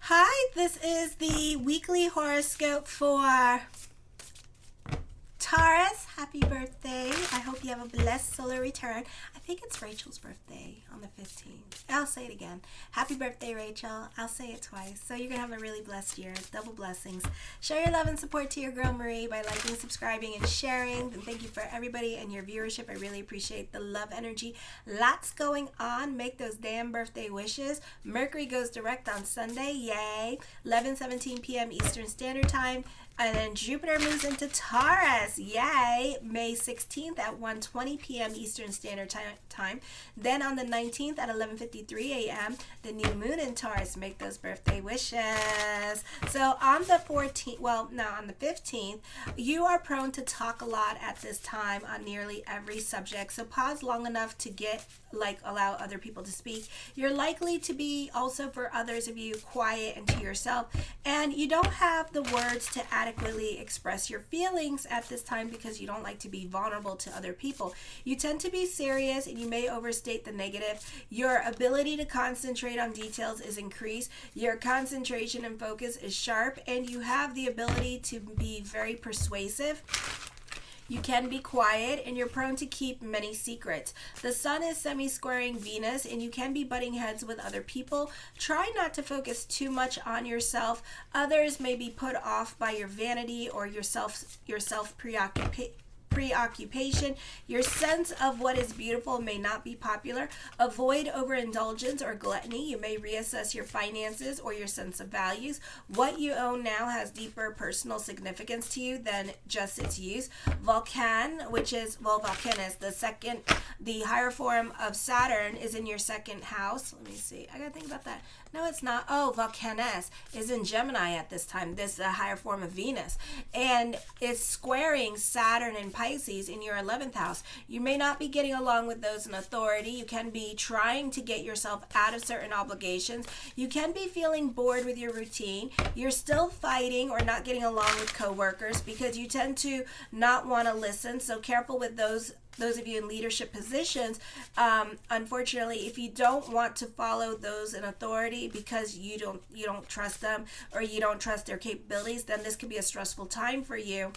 Hi, this is the weekly horoscope for Taurus. Happy birthday. I hope you have a blessed solar return. I think it's Rachel's birthday on the 15th. I'll say it again. Happy birthday, Rachel. I'll say it twice. So you're going to have a really blessed year. Double blessings. Show your love and support to your girl Marie by liking, subscribing, and sharing. And thank you for everybody and your viewership. I really appreciate the love energy. Lots going on. Make those damn birthday wishes. Mercury goes direct on Sunday. Yay. 11:17 p.m. Eastern Standard Time. And then Jupiter moves into Taurus. Yay. May 16th at 1:20 p.m. Eastern Standard Time. Then on the 19th at 11:53 a.m., the new moon in Taurus. Make those birthday wishes. So on the 14th, on the 15th, you are prone to talk a lot at this time on nearly every subject. So pause long enough to allow other people to speak. You're likely to be also, for others of you, quiet and to yourself. And you don't have the words to adequately express your feelings at this time because you don't like to be vulnerable to other people. You tend to be serious and you may overstate the negative. Your ability to concentrate on details is increased. Your concentration and focus is sharp, and you have the ability to be very persuasive. You can be quiet, and you're prone to keep many secrets. The sun is semi-squaring Venus, and you can be butting heads with other people. Try not to focus too much on yourself. Others may be put off by your vanity or your preoccupation. Your sense of what is beautiful may not be popular. Avoid overindulgence or gluttony. You may reassess your finances or your sense of values. What you own now has deeper personal significance to you than just its use. Vulcan, Vulcanus, the higher form of Saturn, is in your second house. Let me see. I gotta think about that. No, it's not. Oh, Vulcanus is in Gemini at this time. This is a higher form of Venus. And it's squaring Saturn and Pisces in your 11th house. You may not be getting along with those in authority. You can be trying to get yourself out of certain obligations. You can be feeling bored with your routine. You're still fighting or not getting along with coworkers because you tend to not want to listen. So careful with those of you in leadership positions. Unfortunately, if you don't want to follow those in authority because you don't trust them or you don't trust their capabilities, then this could be a stressful time for you.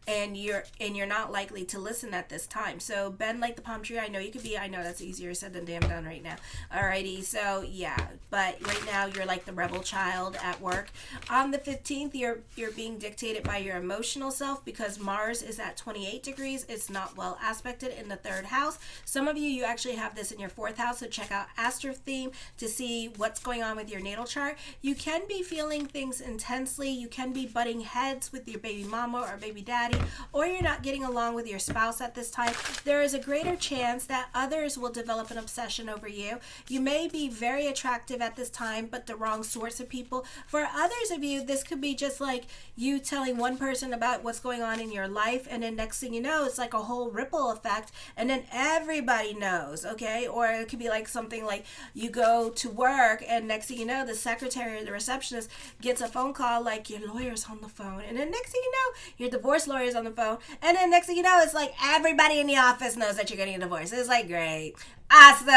And you're not likely to listen at this time. So bend like the palm tree. I know that's easier said than done right now. Alrighty, so yeah, but right now you're like the rebel child at work. On the 15th, you're being dictated by your emotional self because Mars is at 28 degrees. It's not well aspected in the 3rd house. Some of you actually have this in your 4th house, so check out Astro Theme to see what's going on with your natal chart. You can be feeling things intensely. You can be butting heads with your baby mama or baby daddy, or you're not getting along with your spouse at this time. There is a greater chance that others will develop an obsession over you. You may be very attractive at this time, but the wrong sorts of people. For others of you, this could be just like you telling one person about what's going on in your life, and then next thing you know, it's like a whole ripple effect, and then everybody knows, okay? Or it could be like something like you go to work, and next thing you know, the secretary or the receptionist gets a phone call like your lawyer's on the phone, and then next thing you know, your divorce lawyer's on the phone, and then next thing you know, it's like everybody in the office knows that you're getting a divorce. It's like, great, awesome,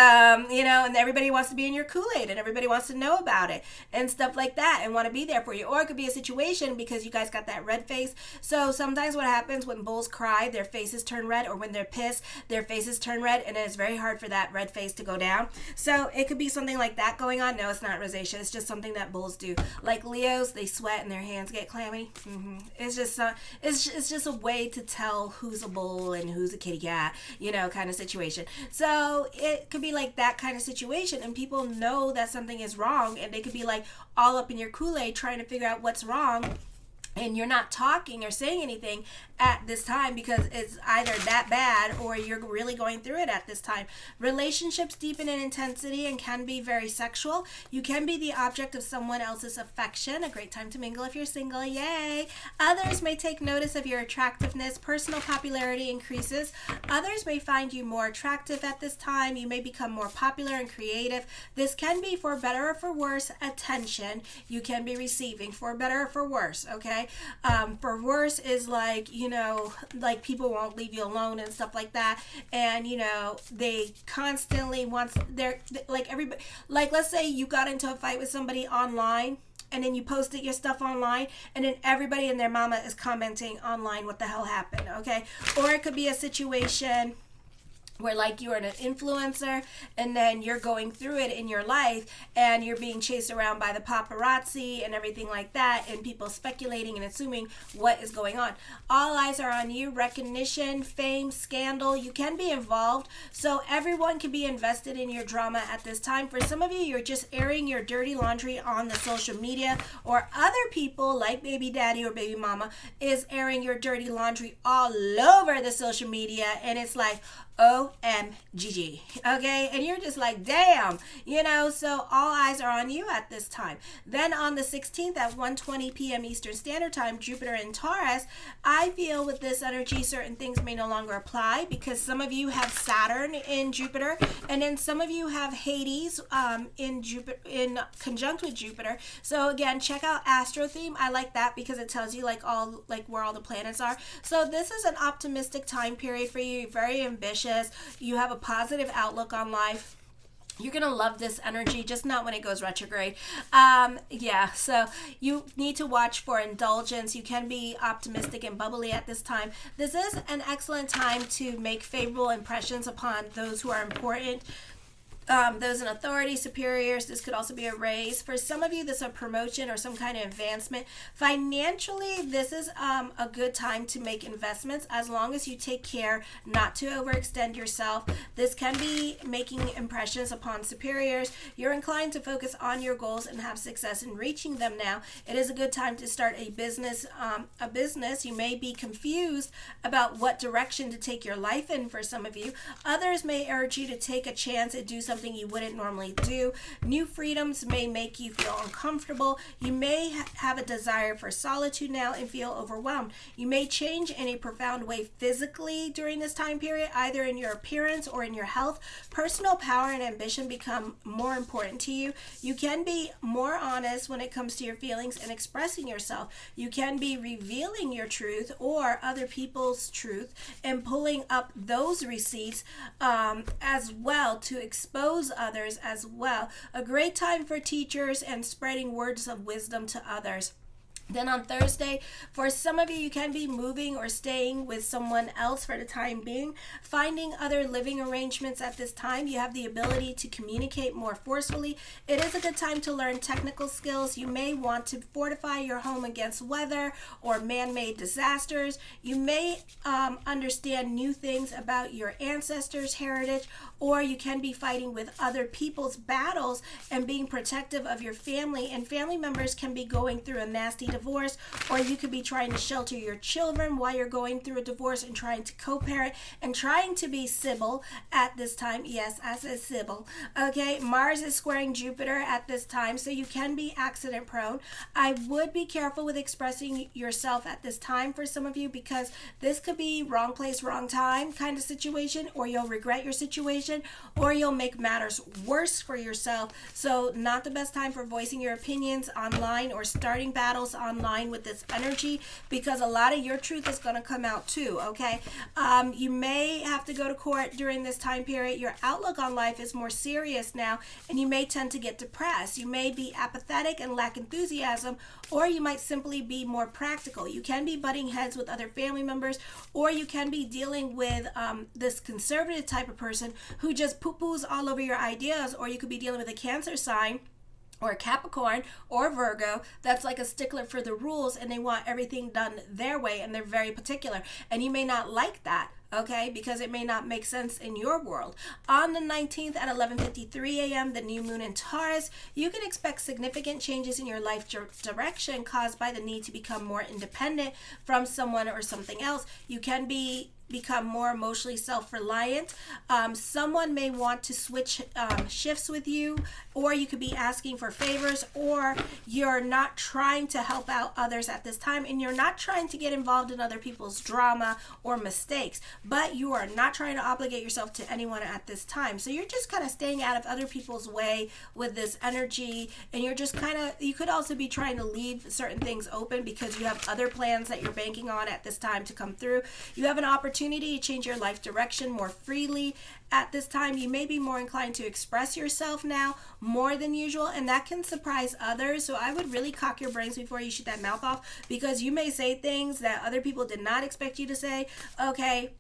and everybody wants to be in your Kool-Aid, and everybody wants to know about it and stuff like that and want to be there for you. Or it could be a situation because you guys got that red face. So sometimes what happens when bulls cry, their faces turn red, or when they're pissed, their faces turn red, and it's very hard for that red face to go down. So it could be something like that going on. No, it's not rosacea. It's just something that bulls do. Like Leos, they sweat and their hands get clammy. It's just a way to tell who's a bull and who's a kitty cat, kind of situation. So it could be like that kind of situation, and people know that something is wrong, and they could be like all up in your Kool-Aid trying to figure out what's wrong, and you're not talking or saying anything at this time because it's either that bad or you're really going through it at this time. Relationships deepen in intensity and can be very sexual. You can be the object of someone else's affection. A great time to mingle if you're single. Yay! Others may take notice of your attractiveness. Personal popularity increases. Others may find you more attractive at this time. You may become more popular and creative. This can be for better or for worse attention you can be receiving, for better or for worse, okay? okay? For worse is like, like people won't leave you alone and stuff like that. And, they constantly want, they're like everybody, like let's say you got into a fight with somebody online, and then you posted your stuff online, and then everybody and their mama is commenting online what the hell happened, okay? Or it could be a situation where like you are an influencer and then you're going through it in your life and you're being chased around by the paparazzi and everything like that, and people speculating and assuming what is going on. All eyes are on you. Recognition, fame, scandal, you can be involved, so everyone can be invested in your drama at this time. For some of you, you're just airing your dirty laundry on the social media, or other people like baby daddy or baby mama is airing your dirty laundry all over the social media, and it's like OMGG, okay? And you're just like, damn, so all eyes are on you at this time. Then on the 16th at 1:20 p.m. Eastern Standard Time, Jupiter in Taurus, I feel with this energy, certain things may no longer apply, because some of you have Saturn in Jupiter, and then some of you have Hades in Jupiter, in conjunct with Jupiter. So again, check out Astro Theme. I like that because it tells you like where all the planets are. So this is an optimistic time period for you. You're very ambitious. You have a positive outlook on life. You're going to love this energy, just not when it goes retrograde. So you need to watch for indulgence. You can be optimistic and bubbly at this time. This is an excellent time to make favorable impressions upon those who are important. Those in authority, superiors. This could also be a raise. For some of you, this is a promotion or some kind of advancement. Financially, this is a good time to make investments, as long as you take care not to overextend yourself. This can be making impressions upon superiors. You're inclined to focus on your goals and have success in reaching them now. It is a good time to start a business. You may be confused about what direction to take your life in for some of you. Others may urge you to take a chance and do something you wouldn't normally do. New freedoms may make you feel uncomfortable. You may have a desire for solitude now and feel overwhelmed. You may change in a profound way physically during this time period, either in your appearance or in your health. Personal power and ambition become more important to you. You can be more honest when it comes to your feelings and expressing yourself. You can be revealing your truth or other people's truth and pulling up those receipts as well to expose others as well. A great time for teachers and spreading words of wisdom to others. Then on Thursday, for some of you, you can be moving or staying with someone else for the time being. Finding other living arrangements at this time. You have the ability to communicate more forcefully. It is a good time to learn technical skills. You may want to fortify your home against weather or man-made disasters. You may understand new things about your ancestors' heritage, or you can be fighting with other people's battles and being protective of your family. And family members can be going through a nasty divorce, or you could be trying to shelter your children while you're going through a divorce and trying to co-parent and trying to be Sybil at this time. Yes, I said Sybil. Okay, Mars is squaring Jupiter at this time, so you can be accident prone. I would be careful with expressing yourself at this time for some of you, because this could be wrong place, wrong time kind of situation, or you'll regret your situation, or you'll make matters worse for yourself. So not the best time for voicing your opinions online or starting battles online with this energy, because a lot of your truth is going to come out too, okay? You may have to go to court during this time period. Your outlook on life is more serious now, and you may tend to get depressed. You may be apathetic and lack enthusiasm, or you might simply be more practical. You can be butting heads with other family members, or you can be dealing with this conservative type of person who just poo-poos all over your ideas, or you could be dealing with a Cancer sign or a Capricorn or Virgo that's like a stickler for the rules, and they want everything done their way, and they're very particular, and you may not like that, okay, because it may not make sense in your world. On the 19th at 11:53 a.m., the new moon in Taurus, you can expect significant changes in your life direction caused by the need to become more independent from someone or something else. You can be become more emotionally self-reliant. Someone may want to switch shifts with you, or you could be asking for favors, or you're not trying to help out others at this time, and you're not trying to get involved in other people's drama or mistakes, but you are not trying to obligate yourself to anyone at this time. So you're just kind of staying out of other people's way with this energy, and you're just kind of, you could also be trying to leave certain things open because you have other plans that you're banking on at this time to come through. You have an opportunity to change your life direction more freely at this time. You may be more inclined to express yourself now more than usual, and that can surprise others. So I would really cock your brains before you shoot that mouth off, because you may say things that other people did not expect you to say. Okay,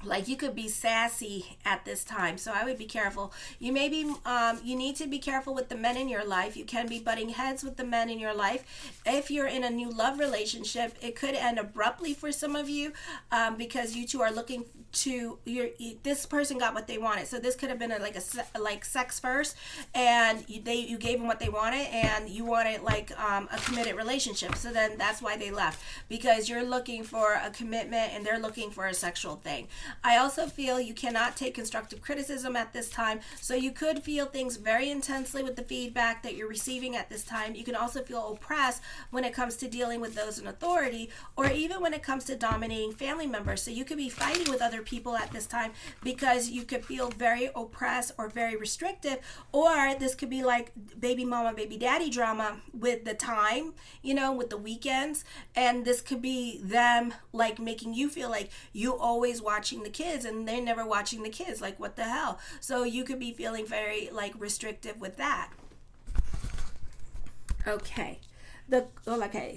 like you could be sassy at this time, so I would be careful. You may be you need to be careful with the men in your life. You can be butting heads with the men in your life. If you're in a new love relationship, it could end abruptly for some of you, because you two are looking to this person got what they wanted. So this could have been like sex first, and you gave them what they wanted, and you wanted like a committed relationship. So then that's why they left, because you're looking for a commitment and they're looking for a sexual thing. I also feel you cannot take constructive criticism at this time, so you could feel things very intensely with the feedback that you're receiving at this time. You can also feel oppressed when it comes to dealing with those in authority, or even when it comes to dominating family members. So you could be fighting with other people at this time because you could feel very oppressed or very restrictive, or this could be like baby mama, baby daddy drama with the time, with the weekends, and this could be them like making you feel like you always watching the kids and they're never watching the kids. Like, what the hell? So you could be feeling very like restrictive with that. Okay.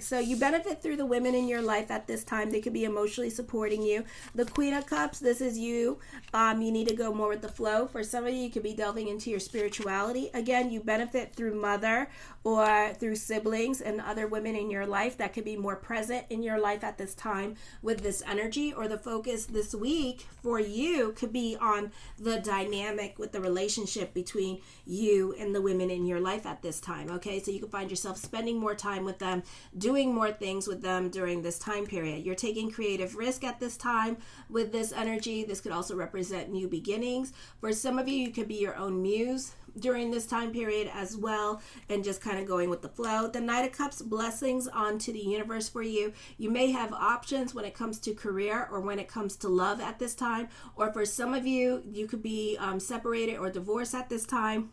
So you benefit through the women in your life at this time. They could be emotionally supporting you. The Queen of Cups, this is you. You need to go more with the flow. For some of you, you could be delving into your spirituality. Again, you benefit through mother or through siblings and other women in your life that could be more present in your life at this time with this energy. Or the focus this week for you could be on the dynamic with the relationship between you and the women in your life at this time. Okay, so you can find yourself spending more time with them, doing more things with them during this time period. You're taking creative risk at this time with this energy. This could also represent new beginnings. For some of you, you could be your own muse during this time period as well, and just kind of going with the flow. The Knight of Cups, blessings onto the universe for you. You may have options when it comes to career or when it comes to love at this time, or for some of you, you could be separated or divorced at this time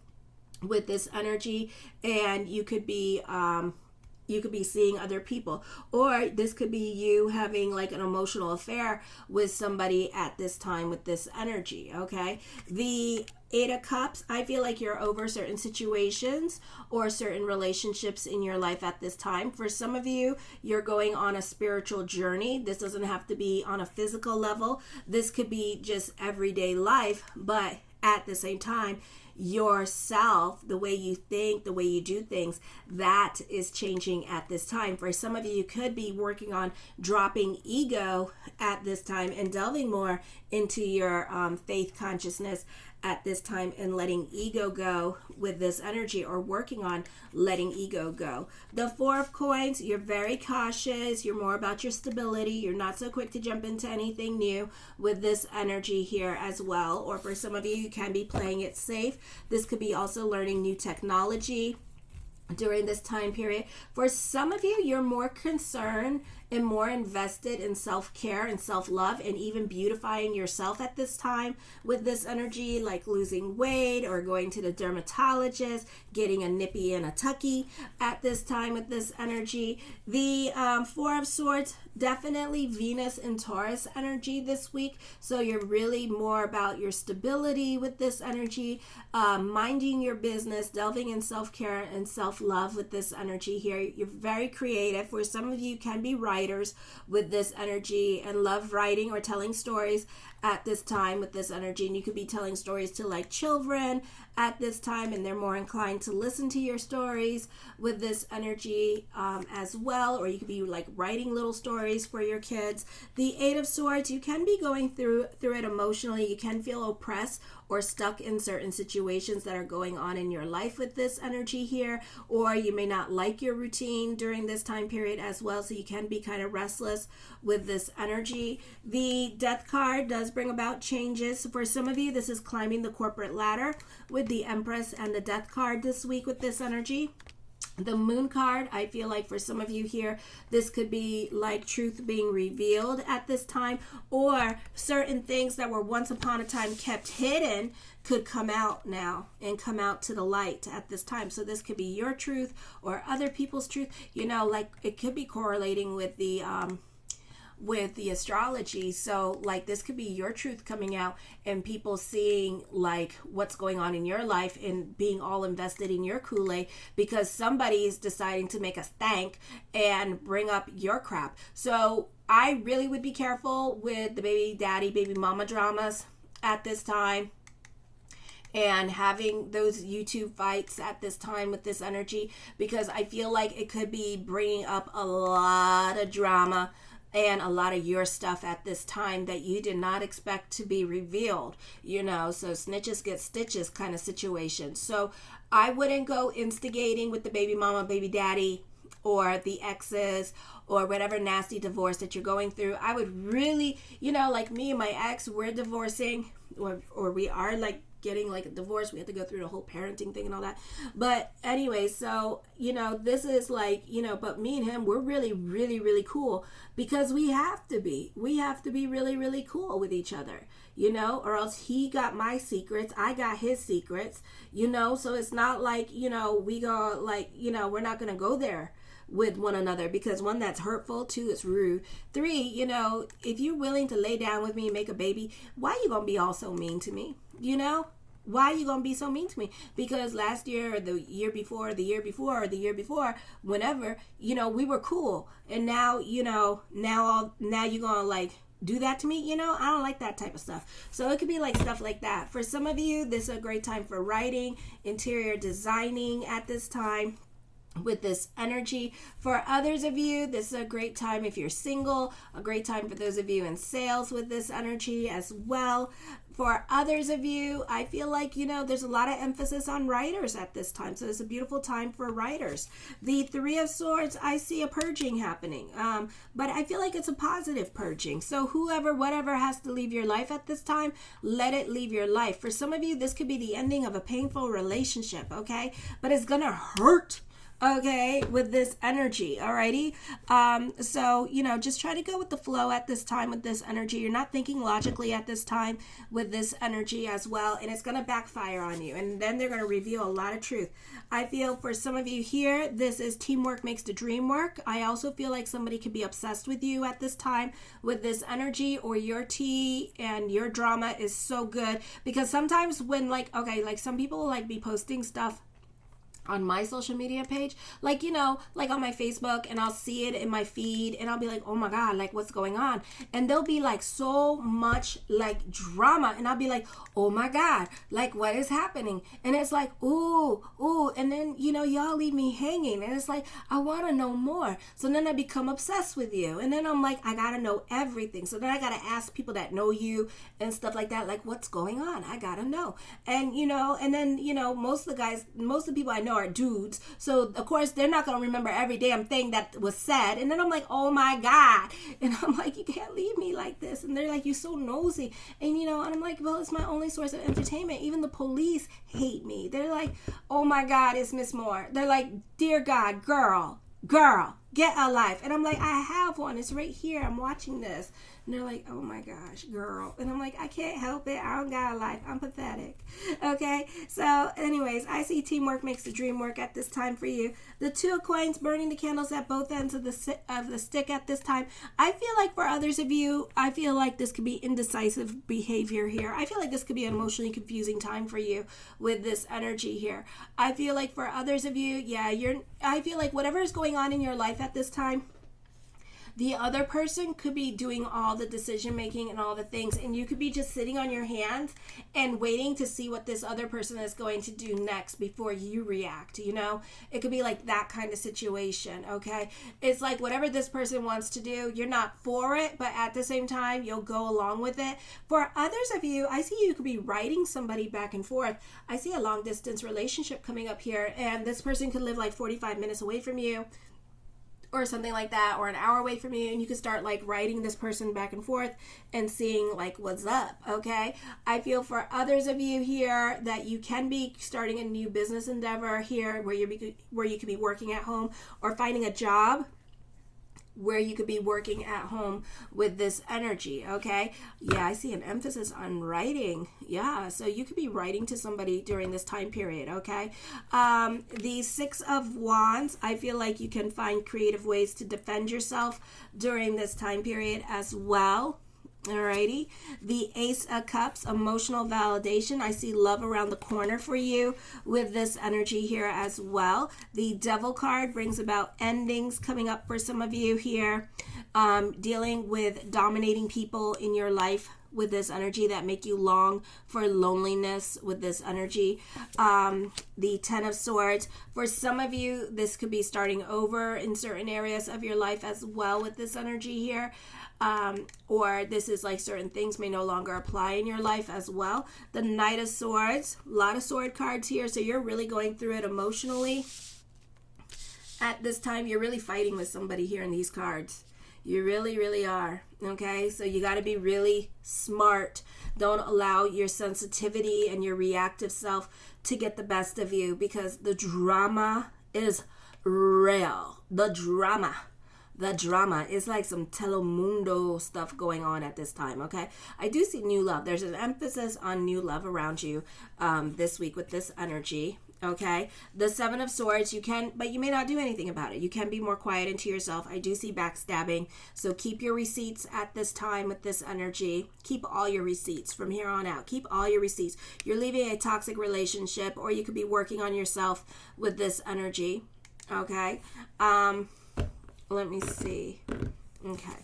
with this energy, and you could be seeing other people, or this could be you having like an emotional affair with somebody at this time with this energy. Okay, the Eight of Cups, I feel like you're over certain situations or certain relationships in your life at this time. For some of you, you're going on a spiritual journey. This doesn't have to be on a physical level. This could be just everyday life, but at the same time, yourself, the way you think, the way you do things, that is changing at this time. For some of you, you could be working on dropping ego at this time and delving more into your faith consciousness at this time and letting ego go with this energy, or working on letting ego go. The Four of Coins, you're very cautious. You're more about your stability. You're not so quick to jump into anything new with this energy here as well. Or for some of you, you can be playing it safe. This could be also learning new technology during this time period. For some of you, you're more concerned and more invested in self-care and self-love, and even beautifying yourself at this time with this energy, like losing weight or going to the dermatologist, getting a nippy and a tucky at this time with this energy. The Four of Swords, definitely Venus and Taurus energy this week. So you're really more about your stability with this energy, minding your business, delving in self-care and self-love with this energy here. You're very creative. For some of you, can be writers with this energy and love writing or telling stories at this time with this energy. And you could be telling stories to like children at this time, and they're more inclined to listen to your stories with this energy as well, or you could be like writing little stories for your kids. The Eight of Swords, you can be going through it emotionally. You can feel oppressed or stuck in certain situations that are going on in your life with this energy here, or you may not like your routine during this time period as well, so you can be kind of restless with this energy. The Death card does bring about changes. For some of you, this is climbing the corporate ladder with the Empress and the Death card this week with this energy. The Moon card, I feel like for some of you here, this could be like truth being revealed at this time, or certain things that were once upon a time kept hidden could come out now and come out to the light at this time. So this could be your truth or other people's truth. Like it could be correlating with the astrology. So like this could be your truth coming out and people seeing like what's going on in your life and being all invested in your Kool-Aid because somebody is deciding to make a stank and bring up your crap. So I really would be careful with the baby daddy, baby mama dramas at this time, and having those YouTube fights at this time with this energy, because I feel like it could be bringing up a lot of drama and a lot of your stuff at this time that you did not expect to be revealed, so snitches get stitches kind of situation. So I wouldn't go instigating with the baby mama, baby daddy, or the exes, or whatever nasty divorce that you're going through. I would really, like me and my ex, we're divorcing, or we are like getting like a divorce. We have to go through the whole parenting thing and all that. But anyway, so, this is like, but me and him, we're really, really, really cool because we have to be really, really cool with each other, or else he got my secrets. I got his secrets, so it's not like, we go like, we're not going to go there with one another, because one, that's hurtful, two, it's rude, three, if you're willing to lay down with me and make a baby, why are you going to be all so mean to me? Why are you going to be so mean to me? Because last year or the year before, whenever, we were cool. And now, now you're going to like do that to me. I don't like that type of stuff. So it could be like stuff like that. For some of you, this is a great time for writing, interior designing at this time with this energy. For others of you, this is a great time if you're single, a great time for those of you in sales with this energy as well. For others of you, I feel like, there's a lot of emphasis on writers at this time. So it's a beautiful time for writers. The Three of Swords, I see a purging happening. But I feel like it's a positive purging. So whatever has to leave your life at this time, let it leave your life. For some of you, this could be the ending of a painful relationship, okay? But it's going to hurt. Okay, with this energy, alrighty? So, just try to go with the flow at this time with this energy. You're not thinking logically at this time with this energy as well, and it's going to backfire on you, and then they're going to reveal a lot of truth. I feel for some of you here, this is teamwork makes the dream work. I also feel like somebody could be obsessed with you at this time with this energy, or your tea and your drama is so good, because sometimes when some people will like be posting stuff on my social media page, like on my Facebook, and I'll see it in my feed and I'll be like, oh my God, like what's going on? And there'll be like so much like drama, and I'll be like, oh my God, like what is happening? And it's like, ooh, and then y'all leave me hanging, and it's like, I want to know more. So then I become obsessed with you, and then I'm like, I gotta know everything. So then I gotta ask people that know you and stuff like that, like what's going on? I gotta know. And and then most of the people I know are dudes, so of course they're not going to remember every damn thing that was said. And then I'm like, oh my God, and I'm like, you can't leave me like this. And they're like, you're so nosy. And and I'm like, well, it's my only source of entertainment. Even the police hate me. They're like, oh my God, it's Miss Moore. They're like, dear God, girl, get a life. And I'm like, I have one, it's right here, I'm watching this. And they're like, oh my gosh, girl. And I'm like, I can't help it. I don't got a life. I'm pathetic. Okay? So anyways, I see teamwork makes the dream work at this time for you. The Two of Coins, burning the candles at both ends of the stick at this time. I feel like for others of you, I feel like this could be indecisive behavior here. I feel like this could be an emotionally confusing time for you with this energy here. I feel like for others of you, I feel like whatever is going on in your life at this time, The other person could be doing all the decision making and all the things, and you could be just sitting on your hands and waiting to see what this other person is going to do next before you react. It could be like that kind of situation. Okay, it's like whatever this person wants to do, you're not for it, but at the same time you'll go along with it. For others of you, I see you could be writing somebody back and forth. I see a long distance relationship coming up here, and this person could live like 45 minutes away from you or something like that, or an hour away from you, and you can start like writing this person back and forth and seeing like what's up. Okay, I feel for others of you here that you can be starting a new business endeavor here where you could be working at home or finding a job where you could be working at home with this energy. Okay, yeah, I see an emphasis on writing. Yeah, so you could be writing to somebody during this time period. Okay, the Six of Wands, I feel like you can find creative ways to defend yourself during this time period as well. Alrighty, the Ace of Cups, emotional validation. I see love around the corner for you with this energy here as well. The Devil card brings about endings coming up for some of you here, dealing with dominating people in your life with this energy that make you long for loneliness with this energy. The Ten of Swords, for some of you, this could be starting over in certain areas of your life as well with this energy here. Or this is like certain things may no longer apply in your life as well. The Knight of Swords, a lot of sword cards here, so you're really going through it emotionally. At this time, you're really fighting with somebody here in these cards. You really, really are. Okay, so you got to be really smart. Don't allow your sensitivity and your reactive self to get the best of you, because the drama is real. The drama is like some Telemundo stuff going on at this time. Okay, I do see new love. There's an emphasis on new love around you this week with this energy. Okay, the Seven of Swords, but you may not do anything about it. You can be more quiet into yourself. I do see backstabbing, so keep your receipts at this time with this energy. Keep all your receipts from here on out. Keep all your receipts. You're leaving a toxic relationship, or you could be working on yourself with this energy. Okay, let me see. Okay.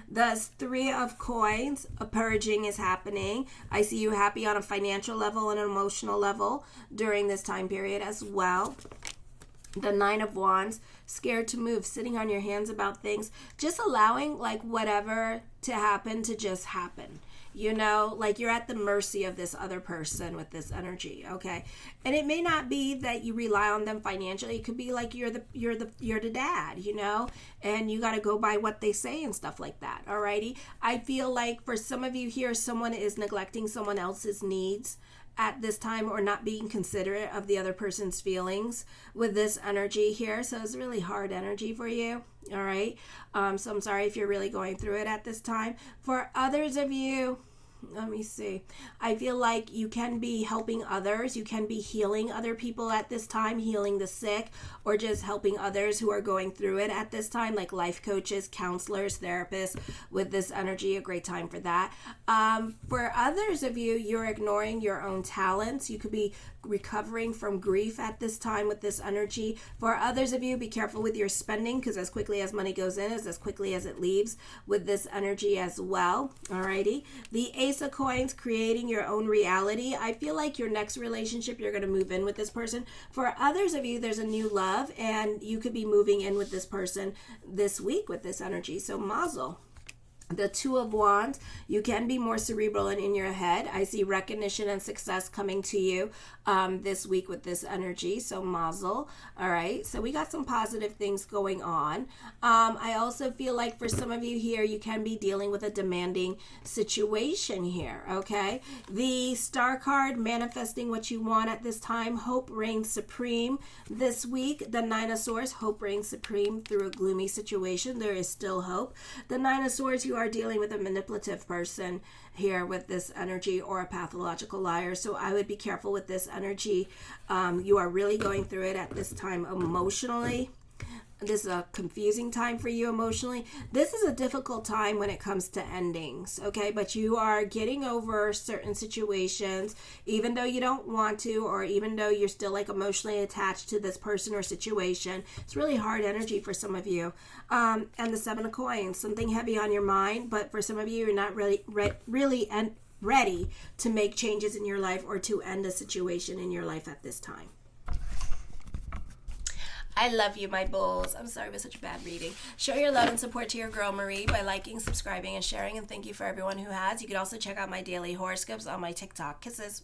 The Three of Coins, a purging is happening. I see you happy on a financial level and an emotional level during this time period as well. The Nine of Wands, scared to move, sitting on your hands about things, just allowing like whatever to happen to just happen. Like you're at the mercy of this other person with this energy. Okay, and it may not be that you rely on them financially. It could be like you're the dad, and you got to go by what they say and stuff like that. Alrighty, I feel like for some of you here, someone is neglecting someone else's needs at this time, or not being considerate of the other person's feelings with this energy here. So it's really hard energy for you. All right, so I'm sorry if you're really going through it at this time. For others of you, let me see, I feel like you can be helping others. You can be healing other people at this time, healing the sick, or just helping others who are going through it at this time, like life coaches, counselors, therapists with this energy. A great time for that. For others of you, you're ignoring your own talents. You could be recovering from grief at this time with this energy. For others of you, be careful with your spending, because as quickly as money goes in is as quickly as it leaves with this energy as well. Alrighty, the Ace of Coins, creating your own reality. I feel like your next relationship, you're going to move in with this person. For others of you, there's a new love, and you could be moving in with this person this week with this energy. So mazel. The Two of Wands, you can be more cerebral and in your head. I see recognition and success coming to you this week with this energy. So mazel. All right. So we got some positive things going on. I also feel like for some of you here, you can be dealing with a demanding situation here. Okay. The Star card, manifesting what you want at this time. Hope reigns supreme this week. The Nine of Swords, hope reigns supreme through a gloomy situation. There is still hope. The Nine of Swords, you are dealing with a manipulative person here with this energy, or a pathological liar. So I would be careful with this energy. You are really going through it at this time emotionally. This is a confusing time for you emotionally. This is a difficult time when it comes to endings, okay? But you are getting over certain situations, even though you don't want to, or even though you're still like emotionally attached to this person or situation. It's really hard energy for some of you. And the Seven of Coins, something heavy on your mind, but for some of you, you're not really ready to make changes in your life or to end a situation in your life at this time. I love you, my bulls. I'm sorry it was such a bad reading. Show your love and support to your girl, Marie, by liking, subscribing, and sharing. And thank you for everyone who has. You can also check out my daily horoscopes on my TikTok. Kisses.